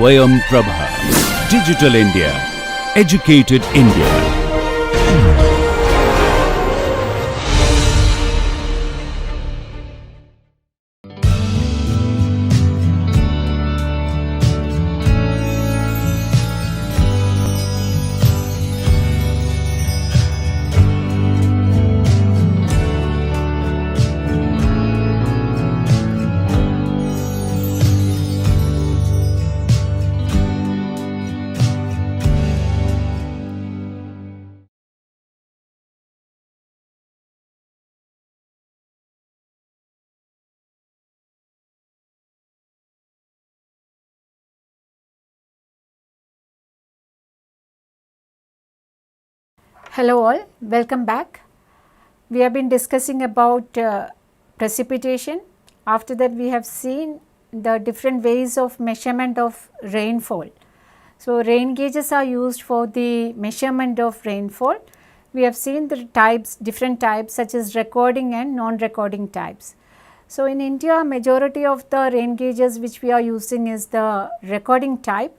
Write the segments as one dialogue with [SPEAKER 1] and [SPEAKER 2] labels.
[SPEAKER 1] Swayam Prabha. Digital India. Educated India.
[SPEAKER 2] Hello all, welcome back. We have been discussing about precipitation. After that we have seen the different ways of measurement of rainfall. So, rain gauges are used for the measurement of rainfall. We have seen the types, different types such as recording and non-recording types. So, in India majority of the rain gauges which we are using is the recording type.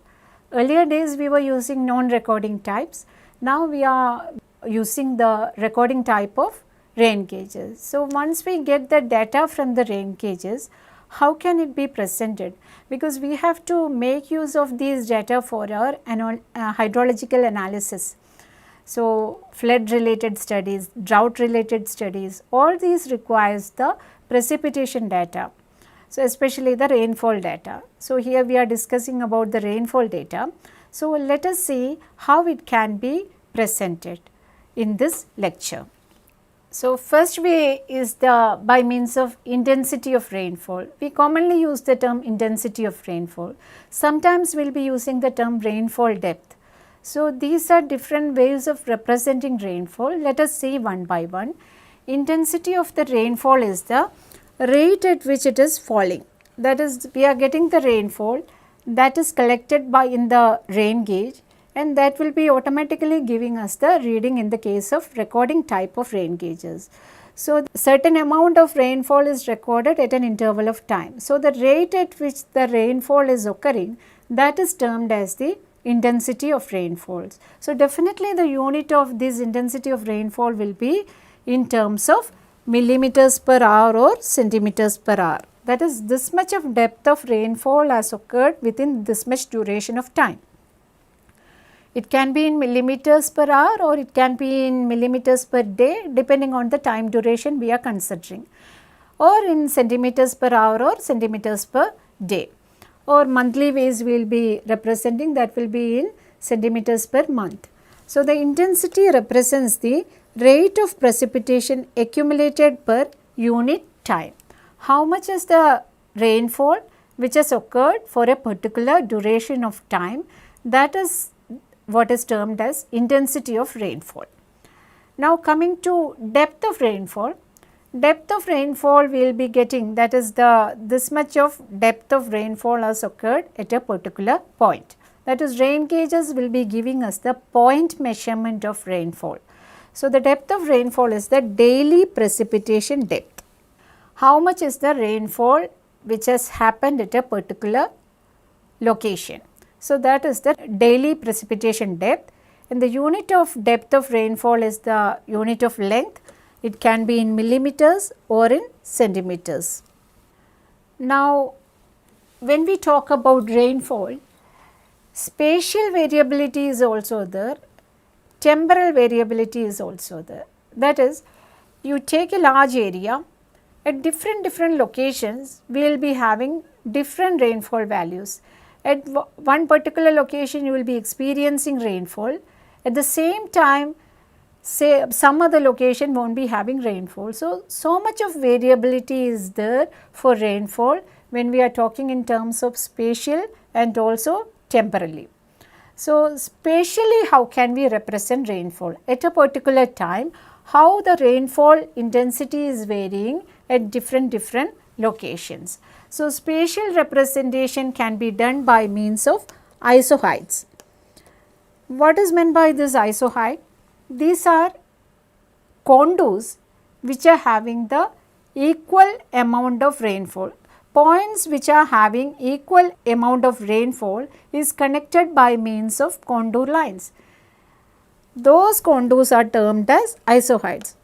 [SPEAKER 2] Earlier days we were using non-recording types. Now we are using the recording type of rain gauges. So, once we get the data from the rain gauges, how can it be presented? Because we have to make use of these data for our hydrological analysis. So, flood related studies, drought related studies, all these requires the precipitation data. So, especially the rainfall data. So, here we are discussing about the rainfall data. So, let us see how it can be presented in this lecture. So, first way is the by means of intensity of rainfall. We commonly use the term intensity of rainfall. Sometimes we will be using the term rainfall depth. So, these are different ways of representing rainfall. Let us see one by one. Intensity of the rainfall is the rate at which it is falling. That is, we are getting the rainfall that is collected by in the rain gauge, and that will be automatically giving us the reading in the case of recording type of rain gauges. So, certain amount of rainfall is recorded at an interval of time. So, the rate at which the rainfall is occurring, that is termed as the intensity of rainfalls. So, definitely the unit of this intensity of rainfall will be in terms of millimeters per hour or centimeters per hour. That is, this much of depth of rainfall has occurred within this much duration of time. It can be in millimeters per hour or it can be in millimeters per day depending on the time duration we are considering, or in centimeters per hour or centimeters per day, or monthly ways we will be representing, that will be in centimeters per month. So, the intensity represents the rate of precipitation accumulated per unit time. How much is the rainfall which has occurred for a particular duration of time, that is what is termed as intensity of rainfall. Now, coming to depth of rainfall. Depth of rainfall we will be getting, that is this much of depth of rainfall has occurred at a particular point. That is, rain gauges will be giving us the point measurement of rainfall. So, the depth of rainfall is the daily precipitation depth. How much is the rainfall which has happened at a particular location. So, that is the daily precipitation depth, and the unit of depth of rainfall is the unit of length. It can be in millimeters or in centimeters. Now, when we talk about rainfall, spatial variability is also there, temporal variability is also there. That is, you take a large area, at different locations we will be having different rainfall values. At one particular location you will be experiencing rainfall, at the same time say some other location will not be having rainfall. So much of variability is there for rainfall when we are talking in terms of spatial and also temporally. So, spatially how can we represent rainfall? At a particular time, how the rainfall intensity is varying at different locations. So, spatial representation can be done by means of isohyets. What is meant by this isohyet? These are contours which are having the equal amount of rainfall. points which are having equal amount of rainfall is connected by means of contour lines. Those contours are termed as isohyds.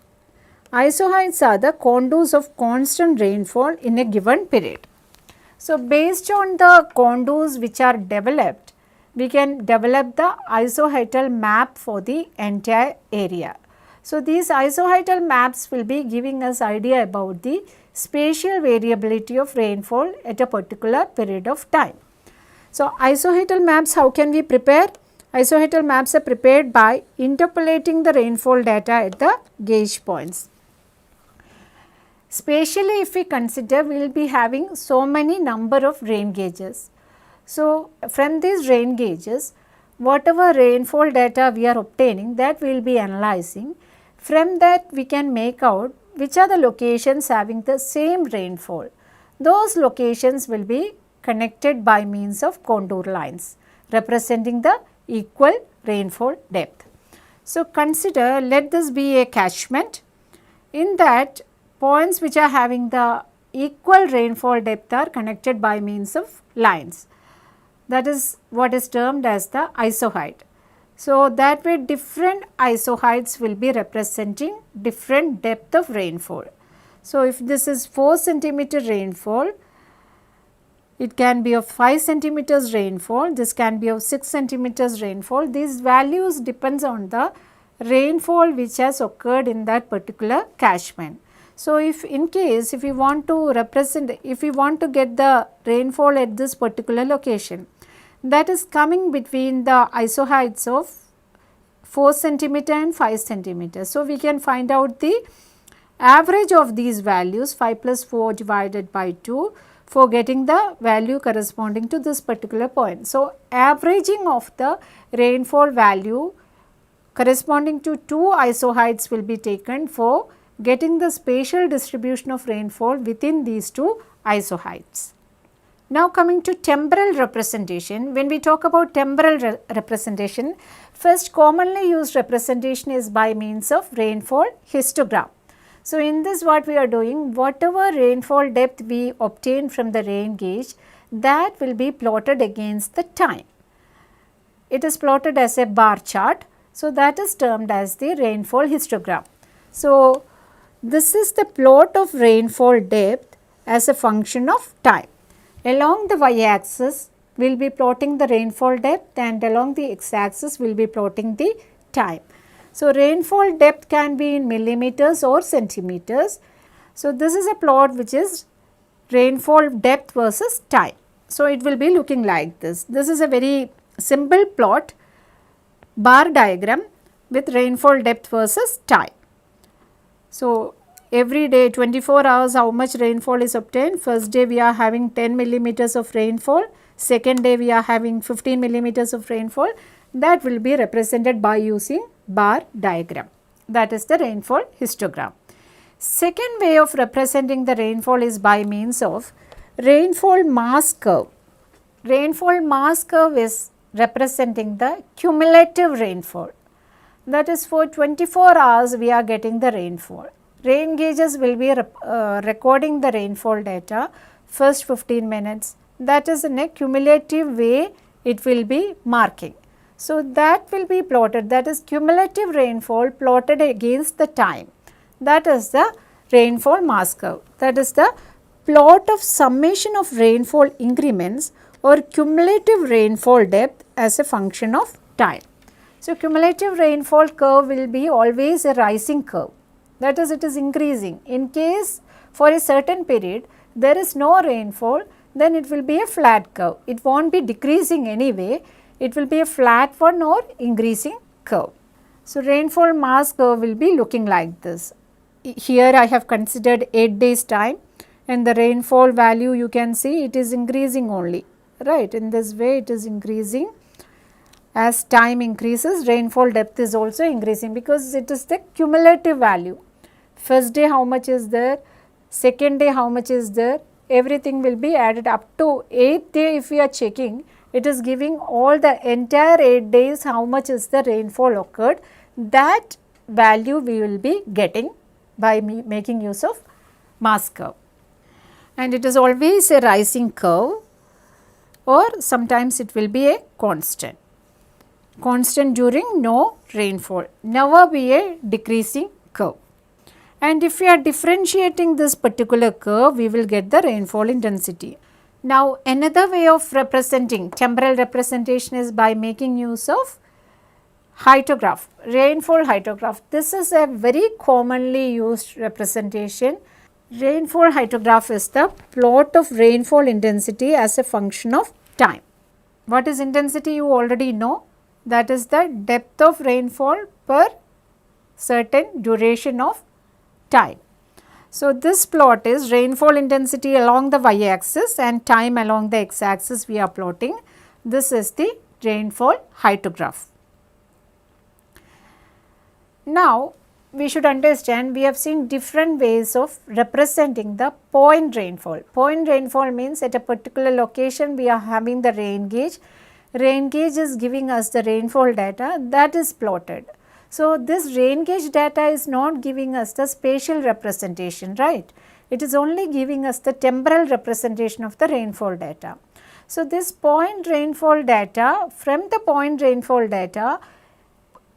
[SPEAKER 2] Isohyds are the contours of constant rainfall in a given period. So, based on the contours which are developed, we can develop the isohydal map for the entire area. So, these isohydal maps will be giving us idea about the spatial variability of rainfall at a particular period of time. So, isohydal maps, how can we prepare? Isohydal maps are prepared by interpolating the rainfall data at the gauge points. Spatially, if we consider, we will be having so many number of rain gauges. So, from these rain gauges, whatever rainfall data we are obtaining, that we will be analyzing. From that, we can make out which are the locations having the same rainfall. Those locations will be connected by means of contour lines representing the equal rainfall depth. So, consider, let this be a catchment. In that, points which are having the equal rainfall depth are connected by means of lines. That is what is termed as the isohyd. So, that way different isohyds will be representing different depth of rainfall. So, if this is 4 centimeter rainfall, it can be of 5 centimeters rainfall, this can be of 6 centimeters rainfall. These values depends on the rainfall which has occurred in that particular catchment. So, if in case if we want to represent, if we want to get the rainfall at this particular location, that is coming between the isohyds of 4 centimeter and 5 centimeter. So, we can find out the average of these values 5 plus 4 divided by 2 for getting the value corresponding to this particular point. So, averaging of the rainfall value corresponding to 2 isohyds will be taken for getting the spatial distribution of rainfall within these 2 isohyds. Now, coming to temporal representation, when we talk about temporal representation, first commonly used representation is by means of rainfall histogram. So, in this what we are doing, whatever rainfall depth we obtain from the rain gauge, that will be plotted against the time. It is plotted as a bar chart. So, that is termed as the rainfall histogram. So, this is the plot of rainfall depth as a function of time. Along the y-axis, we will be plotting the rainfall depth, and along the x-axis, we will be plotting the time. So, rainfall depth can be in millimeters or centimeters. So, this is a plot which is rainfall depth versus time. So, it will be looking like this. This is a very simple plot, bar diagram with rainfall depth versus time. So, every day 24 hours how much rainfall is obtained. First day we are having 10 millimeters of rainfall, second day we are having 15 millimeters of rainfall. That will be represented by using bar diagram. That is the rainfall histogram. Second way of representing the rainfall is by means of rainfall mass curve. Rainfall mass curve is representing the cumulative rainfall. That is, for 24 hours we are getting the rainfall. Rain gauges will be recording the rainfall data first 15 minutes. That is in a cumulative way it will be marking. So, that will be plotted, that is cumulative rainfall plotted against the time. That is the rainfall mass curve. That is the plot of summation of rainfall increments or cumulative rainfall depth as a function of time. So, cumulative rainfall curve will be always a rising curve, that is, it is increasing. In case for a certain period there is no rainfall, then it will be a flat curve. It will not be decreasing anyway, it will be a flat one or increasing curve. So, rainfall mass curve will be looking like this. Here I have considered 8 days time, and the rainfall value you can see it is increasing only, right. In this way it is increasing. As time increases, rainfall depth is also increasing because it is the cumulative value. First day how much is there, second day how much is there, everything will be added up to 8th day. If we are checking, it is giving all the entire 8 days how much is the rainfall occurred. That value we will be getting by making use of mass curve. and it is always a rising curve, or sometimes it will be a constant during no rainfall, never be a decreasing curve. And if we are differentiating this particular curve, we will get the rainfall intensity. Now, another way of representing temporal representation is by making use of hydrograph, rainfall hydrograph. This is a very commonly used representation. Rainfall hydrograph is the plot of rainfall intensity as a function of time. What is intensity? You already know. That is the depth of rainfall per certain duration of time. So, this plot is rainfall intensity along the y-axis and time along the x-axis we are plotting. This is the rainfall hydrograph. Now, we should understand, we have seen different ways of representing the point rainfall. Point rainfall means at a particular location we are having the rain gauge. Rain gauge is giving us the rainfall data that is plotted. So, this rain gauge data is not giving us the spatial representation, right? It is only giving us the temporal representation of the rainfall data. So, this point rainfall data, from the point rainfall data,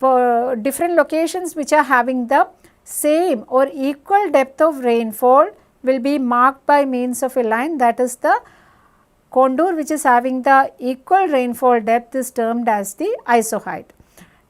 [SPEAKER 2] for different locations which are having the same or equal depth of rainfall will be marked by means of a line, that is the contour which is having the equal rainfall depth is termed as the isoheight.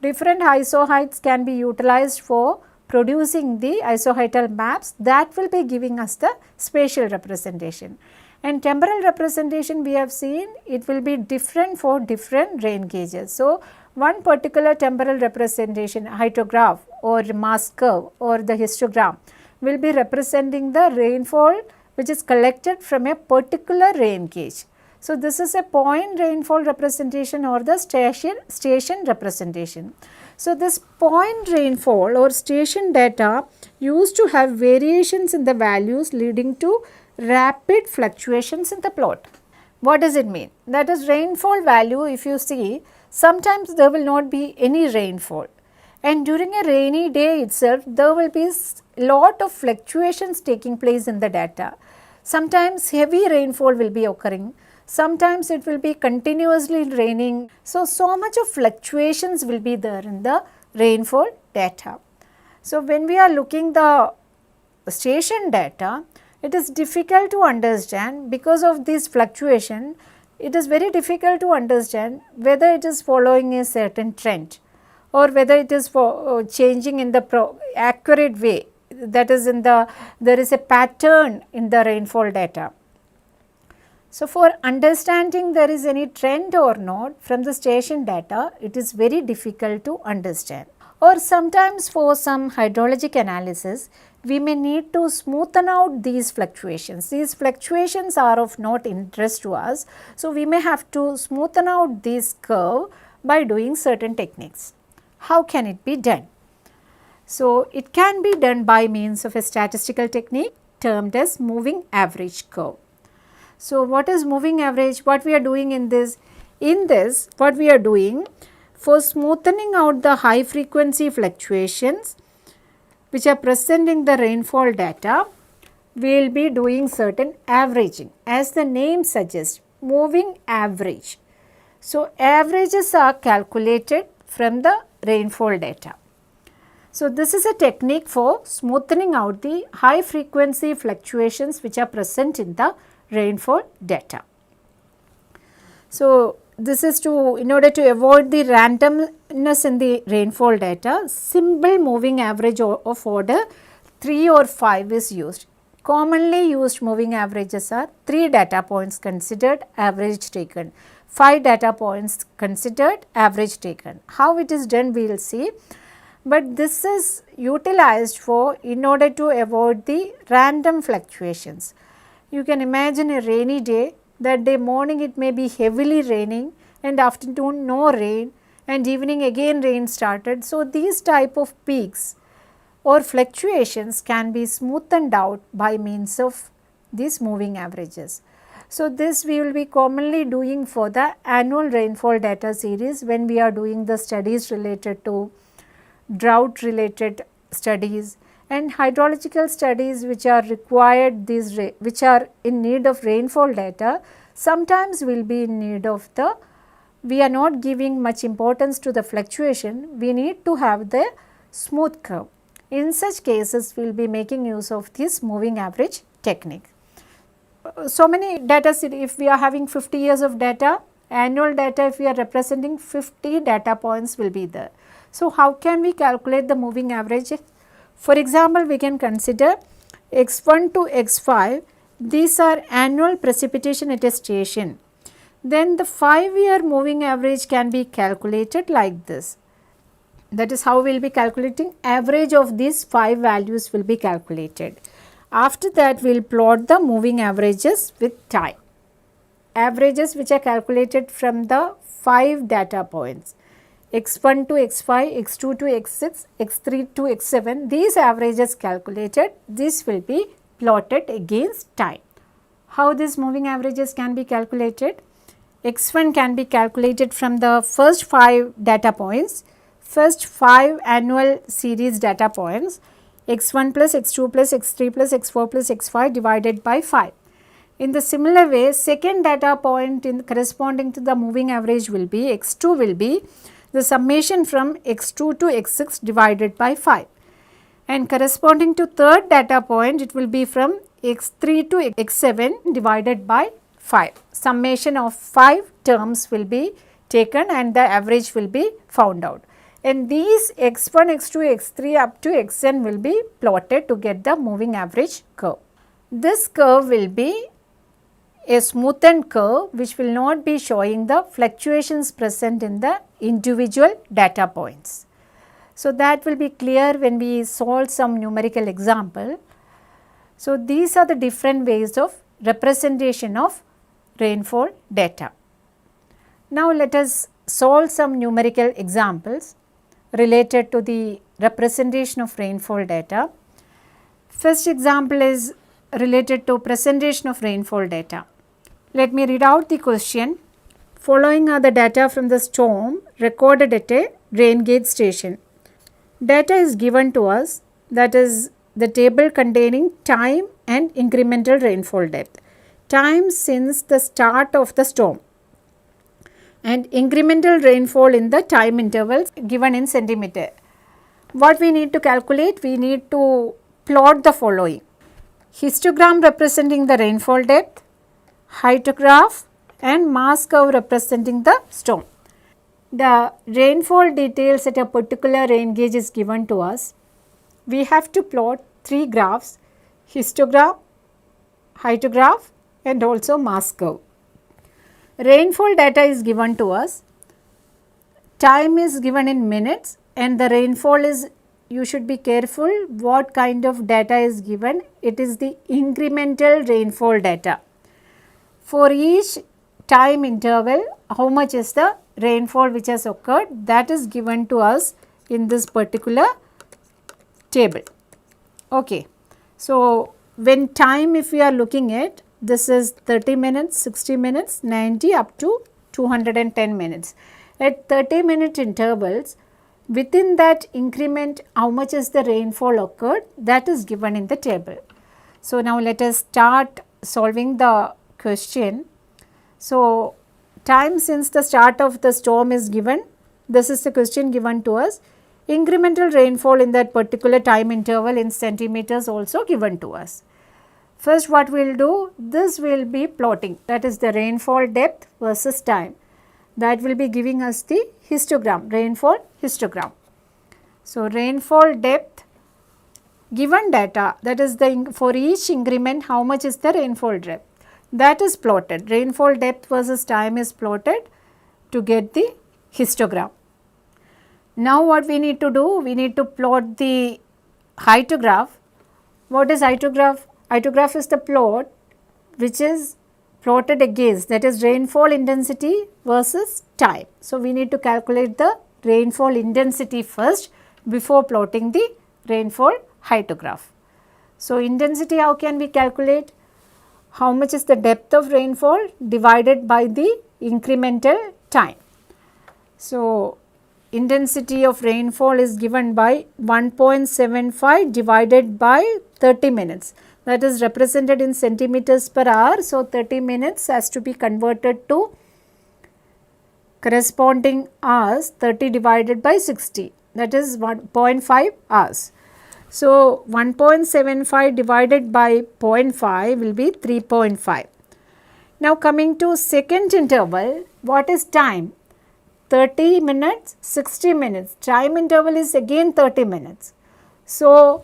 [SPEAKER 2] Different isoheights can be utilized for producing the isoheightal maps that will be giving us the spatial representation. And temporal representation we have seen, it will be different for different rain gauges. So, one particular temporal representation, hydrograph or mass curve or the histogram, will be representing the rainfall which is collected from a particular rain gauge. So, this is a point rainfall representation or the station representation. So, this point rainfall or station data used to have variations in the values leading to rapid fluctuations in the plot. What does it mean? That is, rainfall value, if you see, sometimes there will not be any rainfall, and during a rainy day itself there will be lot of fluctuations taking place in the data. Sometimes heavy rainfall will be occurring, sometimes it will be continuously raining. So much of fluctuations will be there in the rainfall data. So, when we are looking the station data, it is difficult to understand because of this fluctuation. It is very difficult to understand whether it is following a certain trend or whether it is changing in the accurate way, that is there is a pattern in the rainfall data. So, for understanding there is any trend or not from the station data, it is very difficult to understand. Or sometimes for some hydrologic analysis, we may need to smoothen out these fluctuations. These fluctuations are of not interest to us. So, we may have to smoothen out this curve by doing certain techniques. How can it be done? So, it can be done by means of a statistical technique termed as moving average curve. So, what is moving average? What we are doing in this? What we are doing for smoothening out the high frequency fluctuations which are present in the rainfall data, we will be doing certain averaging. As the name suggests, moving average. So, averages are calculated from the rainfall data. So, this is a technique for smoothening out the high frequency fluctuations which are present in the rainfall data. So, this is in order to avoid the randomness in the rainfall data, simple moving average of order 3 or 5 is used. Commonly used moving averages are 3 data points considered, average taken, 5 data points considered, average taken. How it is done we will see, but this is utilized in order to avoid the random fluctuations. You can imagine a rainy day. That day morning it may be heavily raining and afternoon no rain and evening again rain started. So, these type of peaks or fluctuations can be smoothened out by means of these moving averages. So, this we will be commonly doing for the annual rainfall data series when we are doing the studies related to drought related studies and hydrological studies which are required which are in need of rainfall data, sometimes will be in need of we are not giving much importance to the fluctuation, we need to have the smooth curve. In such cases, we will be making use of this moving average technique. So many data, if we are having 50 years of data, annual data, if we are representing 50 data points will be there. So, how can we calculate the moving average? For example, we can consider x1 to x5, these are annual precipitation at a station. Then the 5-year moving average can be calculated like this. That is how we will be calculating average of these 5 values will be calculated. After that, we will plot the moving averages with time. Averages which are calculated from the 5 data points, x1 to x5, x2 to x6, x3 to x7, these averages calculated, this will be plotted against time. How these moving averages can be calculated? x1 can be calculated from the first 5 data points, first 5 annual series data points, x1 plus x2 plus x3 plus x4 plus x5 divided by 5. In the similar way, second data point corresponding to the moving average will be x2 will be the summation from x2 to x6 divided by 5, and corresponding to third data point it will be from x3 to x7 divided by 5. Summation of 5 terms will be taken and the average will be found out. And these x1, x2, x3 up to xn will be plotted to get the moving average curve. This curve will be a smoothened curve which will not be showing the fluctuations present in the individual data points. So, that will be clear when we solve some numerical example. So, these are the different ways of representation of rainfall data. Now, let us solve some numerical examples related to the representation of rainfall data. First example is related to presentation of rainfall data. Let me read out the question. Following are the data from the storm recorded at a rain gauge station. Data is given to us, that is the table containing time and incremental rainfall depth. Time since the start of the storm and incremental rainfall in the time intervals given in centimeter. What we need to calculate? We need to plot the following: histogram representing the rainfall depth, hydrograph and mass curve representing the storm. The rainfall details at a particular rain gauge is given to us. We have to plot 3 graphs: histogram, hydrograph and also mass curve. Rainfall data is given to us. Time is given in minutes and the rainfall is, you should be careful what kind of data is given. It is the incremental rainfall data. For each time interval, how much is the rainfall which has occurred, that is given to us in this particular table. Okay. So, when time, if we are looking at, this is 30 minutes, 60 minutes, 90 up to 210 minutes. At 30-minute intervals, within that increment how much is the rainfall occurred, that is given in the table. So, now let us start solving the question. So, time since the start of the storm is given, this is the question given to us. Incremental rainfall in that particular time interval in centimeters also given to us. First what we will do, this will be plotting, that is the rainfall depth versus time. That will be giving us the histogram, rainfall histogram. So, rainfall depth given data, that is the for each increment how much is the rainfall depth, that is plotted. Rainfall depth versus time is plotted to get the histogram. Now what we need to do, we need to plot the hydrograph. What is hydrograph? Hydrograph is the plot which is plotted against, that is rainfall intensity versus time. So, we need to calculate the rainfall intensity first before plotting the rainfall hydrograph. So, intensity how can we calculate? How much is the depth of rainfall divided by the incremental time. So, intensity of rainfall is given by 1.75 divided by 30 minutes, that is represented in centimeters per hour. So, 30 minutes has to be converted to corresponding hours, 30 divided by 60, that is 1.5 hours. So, 1.75 divided by 0.5 will be 3.5. Now, coming to second interval, what is time? 30 minutes, 60 minutes, time interval is again 30 minutes. So,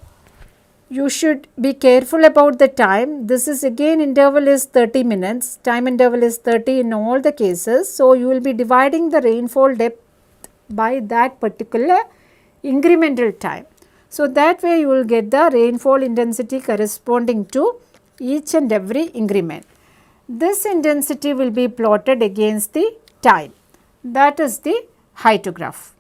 [SPEAKER 2] you should be careful about the time. This is again interval is 30 minutes, time interval is 30 in all the cases. So, you will be dividing the rainfall depth by that particular incremental time. So, that way you will get the rainfall intensity corresponding to each and every increment. This intensity will be plotted against the time, that is the hydrograph.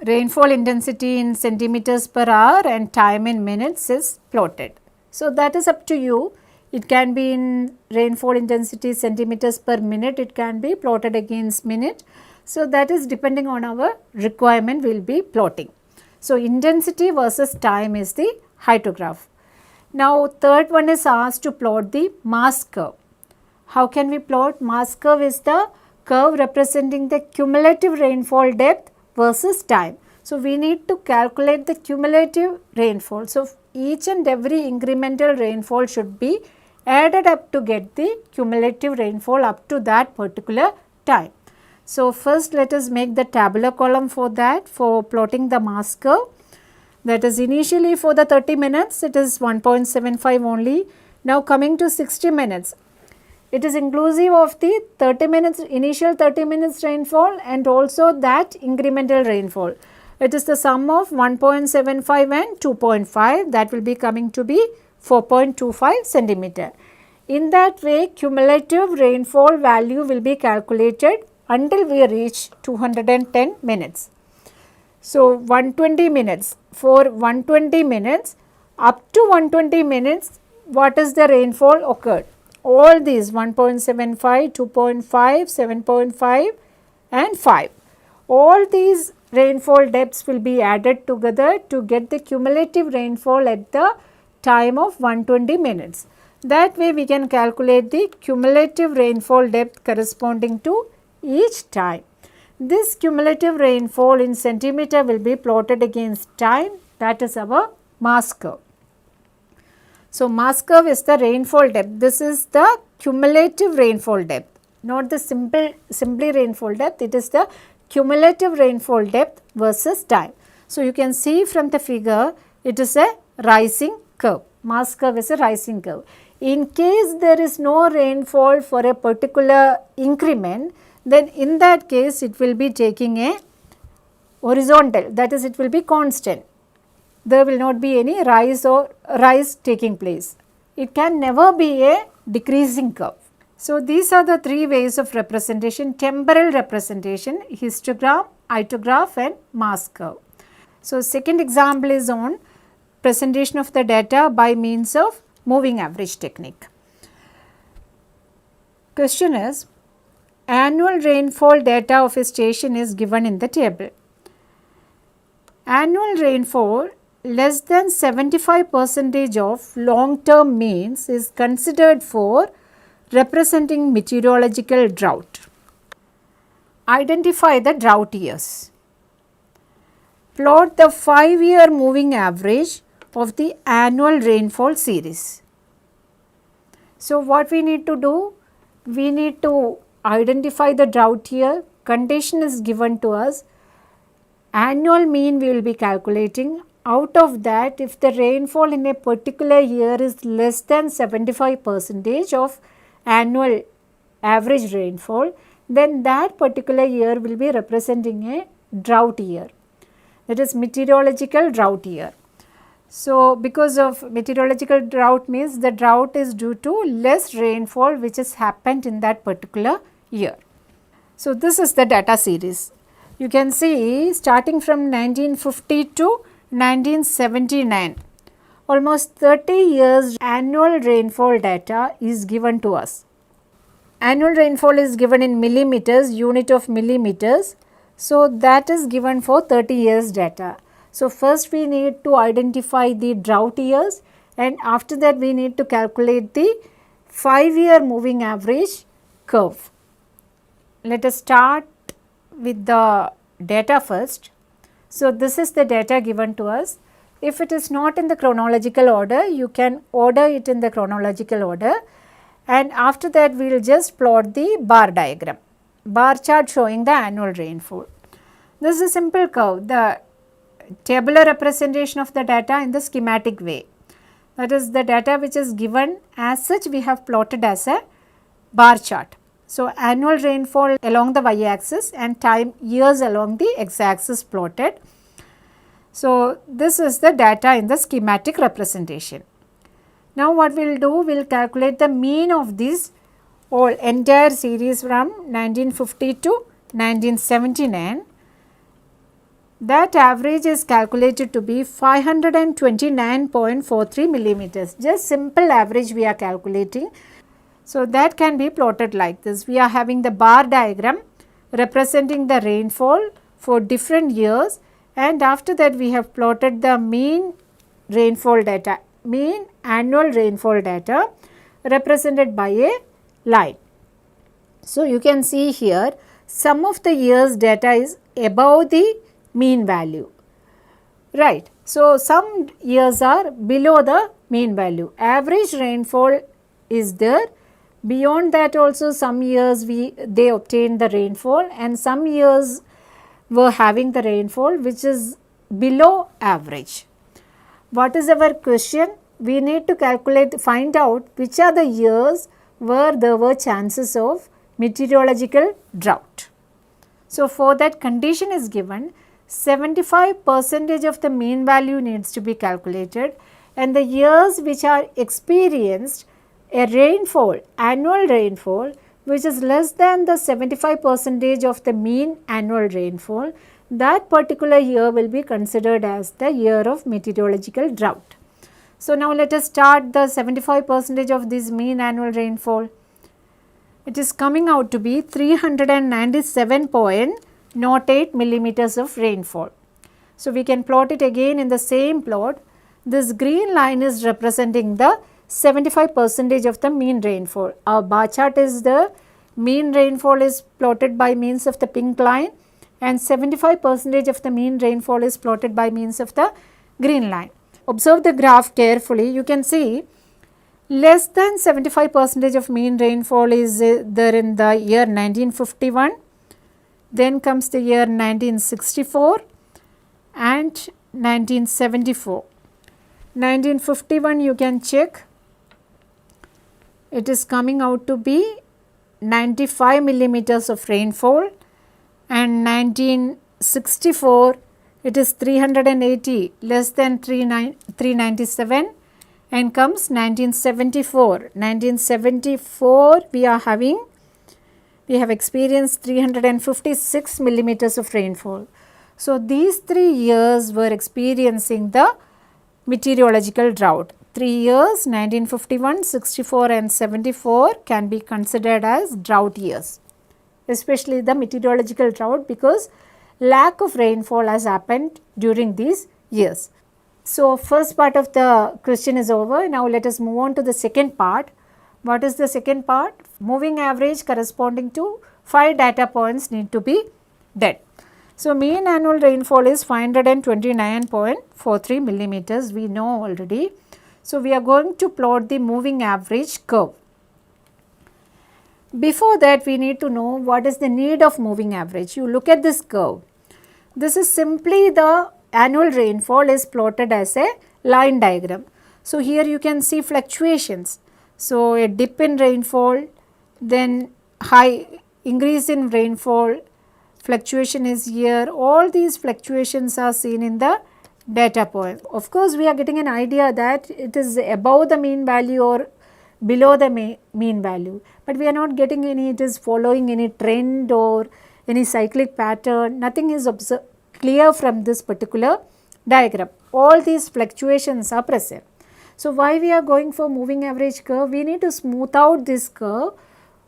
[SPEAKER 2] Rainfall intensity in centimeters per hour and time in minutes is plotted. So, that is up to you. It can be in rainfall intensity centimeters per minute, it can be plotted against minute. So, that is depending on our requirement we will be plotting. So, intensity versus time is the hydrograph. Now, third one is asked to plot the mass curve. How can we plot? Mass curve is the curve representing the cumulative rainfall depth versus time. So, we need to calculate the cumulative rainfall. So, each and every incremental rainfall should be added up to get the cumulative rainfall up to that particular time. So, first let us make the tabular column for that, for plotting the mass curve. That is initially for the 30 minutes it is 1.75 only. Now, coming to 60 minutes, it is inclusive of the 30 minutes initial 30 minutes rainfall and also that incremental rainfall. It is the sum of 1.75 and 2.5, that will be coming to be 4.25 centimeter. In that way, cumulative rainfall value will be calculated until we reach 210 minutes. So, 120 minutes, for 120 minutes up to 120 minutes, what is the rainfall occurred? All these 1.75, 2.5, 7.5 and 5. All these rainfall depths will be added together to get the cumulative rainfall at the time of 120 minutes. That way we can calculate the cumulative rainfall depth corresponding to each time. This cumulative rainfall in centimeter will be plotted against time, that is our mass curve. So, mass curve is the rainfall depth. This is the cumulative rainfall depth, not the simply rainfall depth. It is the cumulative rainfall depth versus time. So, you can see from the figure it is a rising curve. Mass curve is a rising curve. In case there is no rainfall for a particular increment, then in that case it will be taking a horizontal, that is it will be constant. There will not be any rise taking place. It can never be a decreasing curve. So, these are the three ways of representation: temporal representation, histogram, hydrograph and mass curve. So, second example is on presentation of the data by means of moving average technique. Question is, annual rainfall data of a station is given in the table. Annual rainfall less than 75% of long term means is considered for representing meteorological drought. Identify the drought years. Plot the 5-year moving average of the annual rainfall series. So, what we need to do? We need to identify the drought year. Condition is given to us. Annual mean we will be calculating. Out of that, if the rainfall in a particular year is less than 75% of annual average rainfall, then that particular year will be representing a drought year, that is meteorological drought year. So, because of meteorological drought means the drought is due to less rainfall which has happened in that particular year. So, this is the data series. You can see starting from 1950 to 1979, almost 30 years annual rainfall data is given to us. Annual rainfall is given in millimeters, unit of millimeters. So that is given for 30 years data. So first we need to identify the drought years, and after that we need to calculate the 5-year moving average curve. Let us start with the data first. So this is the data given to us. If it is not in the chronological order, you can order it in the chronological order, and after that we will just plot the bar diagram, bar chart showing the annual rainfall. This is a simple curve, the tabular representation of the data in the schematic way. That is, the data which is given as such we have plotted as a bar chart. So annual rainfall along the y-axis and time years along the x-axis plotted. So this is the data in the schematic representation. Now what we will do, we will calculate the mean of this whole entire series from 1950 to 1979. That average is calculated to be 529.43 millimeters. Just simple average we are calculating. So that can be plotted like this. We are having the bar diagram representing the rainfall for different years, and after that we have plotted the mean rainfall data, mean annual rainfall data represented by a line. So you can see here some of the years data is above the mean value, right. So some years are below the mean value. Average rainfall is there. Beyond that also some years they obtained the rainfall, and some years were having the rainfall which is below average. What is our question? We need to find out which are the years where there were chances of meteorological drought. So for that, condition is given, 75% of the mean value needs to be calculated, and the years which are experienced a rainfall, annual rainfall which is less than the 75% of the mean annual rainfall, that particular year will be considered as the year of meteorological drought. So now let us start the 75% of this mean annual rainfall. It is coming out to be 397.08 millimeters of rainfall. So we can plot it again in the same plot. This green line is representing the 75% of the mean rainfall. Our bar chart is the mean rainfall is plotted by means of the pink line, and 75% of the mean rainfall is plotted by means of the green line. Observe the graph carefully. You can see less than 75% of mean rainfall is there in the year 1951, then comes the year 1964 and 1974. 1951 you can check, it is coming out to be 95 millimeters of rainfall, and 1964 it is 380, less than 397, and comes 1974. 1974 we have experienced 356 millimeters of rainfall. So these 3 years were experiencing the meteorological drought. 3 years, 1951, 64 and 74 can be considered as drought years, especially the meteorological drought, because lack of rainfall has happened during these years. So first part of the question is over. Now let us move on to the second part. What is the second part? Moving average corresponding to 5 data points need to be done. So mean annual rainfall is 529.43 millimeters, we know already. So we are going to plot the moving average curve. Before that, we need to know what is the need of moving average. You look at this curve. This is simply the annual rainfall is plotted as a line diagram. So here you can see fluctuations. So a dip in rainfall, then high increase in rainfall, fluctuation is here. All these fluctuations are seen in the data point. Of course, we are getting an idea that it is above the mean value or below the mean value, but we are not getting any, it is following any trend or any cyclic pattern, nothing is clear from this particular diagram. All these fluctuations are present. So why we are going for moving average curve? We need to smooth out this curve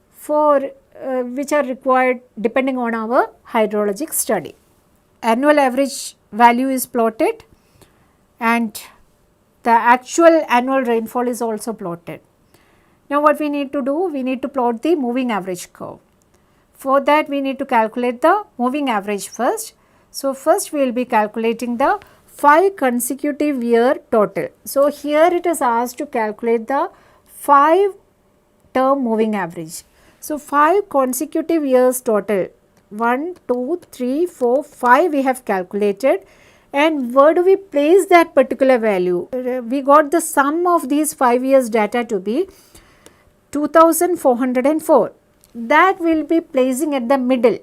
[SPEAKER 2] for which are required depending on our hydrologic study. Annual average value is plotted and the actual annual rainfall is also plotted. Now what we need to do? We need to plot the moving average curve. For that we need to calculate the moving average first. So first we will be calculating the 5 consecutive year total. So here it is asked to calculate the 5 term moving average. So 5 consecutive years total, 1, 2, 3, 4, 5 we have calculated, and where do we place that particular value? We got the sum of these 5 years data to be 2404. That will be placing at the middle.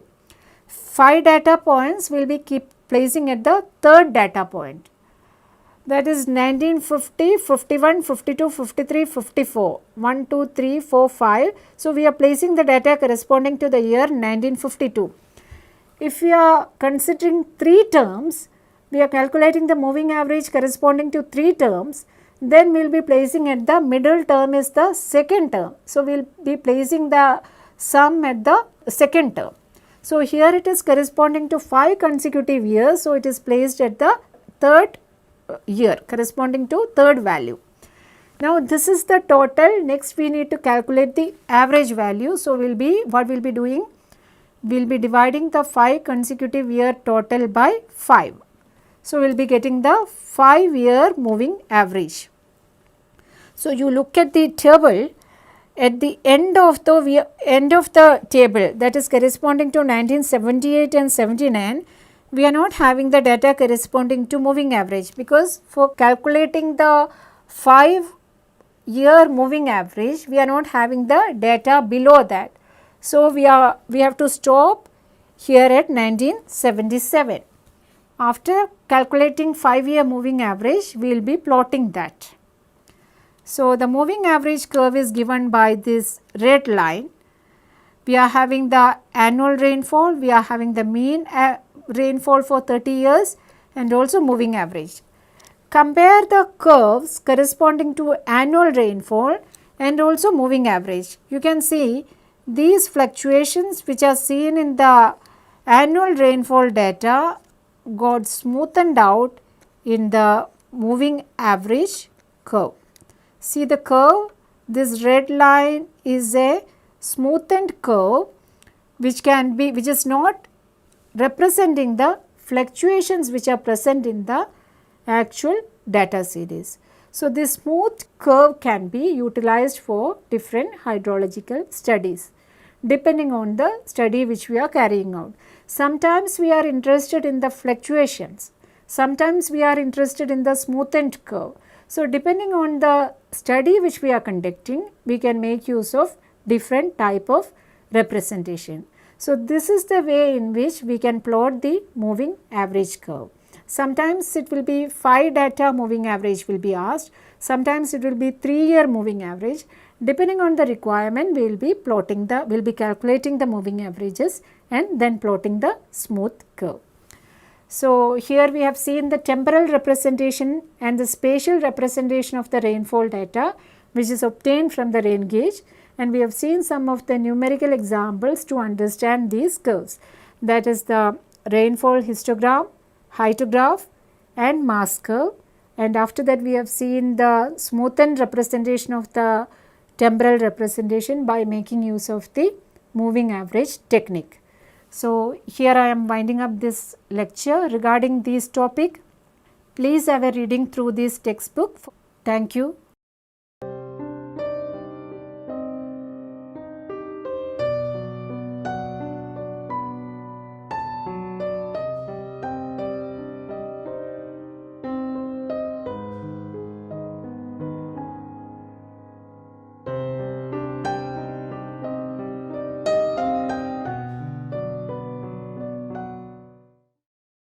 [SPEAKER 2] 5 data points will be keep placing at the third data point. That is 1950, 51, 52, 53, 54, 1, 2, 3, 4, 5. So we are placing the data corresponding to the year 1952. If we are considering 3 terms, we are calculating the moving average corresponding to 3 terms, then we will be placing at the middle term is the second term. So we will be placing the sum at the second term. So here it is corresponding to 5 consecutive years, so it is placed at the third year corresponding to third value. Now this is the total. Next we need to calculate the average value. So we will be, what we will be doing? We will be dividing the 5 consecutive year total by 5. So we will be getting the 5 year moving average. So you look at the table. At the end of the table, that is corresponding to 1978 and 79, we are not having the data corresponding to moving average, because for calculating the 5 year moving average, we are not having the data below that. So we have to stop here at 1977. After calculating 5 year moving average, we will be plotting that. So the moving average curve is given by this red line. We are having the annual rainfall, we are having the mean rainfall for 30 years and also moving average. Compare the curves corresponding to annual rainfall and also moving average. You can see these fluctuations which are seen in the annual rainfall data got smoothened out in the moving average curve. See the curve, this red line is a smoothened curve which is not representing the fluctuations which are present in the actual data series. So this smooth curve can be utilized for different hydrological studies depending on the study which we are carrying out. Sometimes we are interested in the fluctuations, sometimes we are interested in the smoothened curve. So depending on the study which we are conducting, we can make use of different type of representation. So this is the way in which we can plot the moving average curve. Sometimes it will be 5 data moving average will be asked, sometimes it will be 3 year moving average. Depending on the requirement, we will be calculating the moving averages and then plotting the smooth curve. So here we have seen the temporal representation and the spatial representation of the rainfall data which is obtained from the rain gauge, and we have seen some of the numerical examples to understand these curves, that is the rainfall histogram, hyetograph and mass curve, and after that we have seen the smoothened representation of the temporal representation by making use of the moving average technique. So here I am winding up this lecture regarding this topic. Please have a reading through this textbook. Thank you.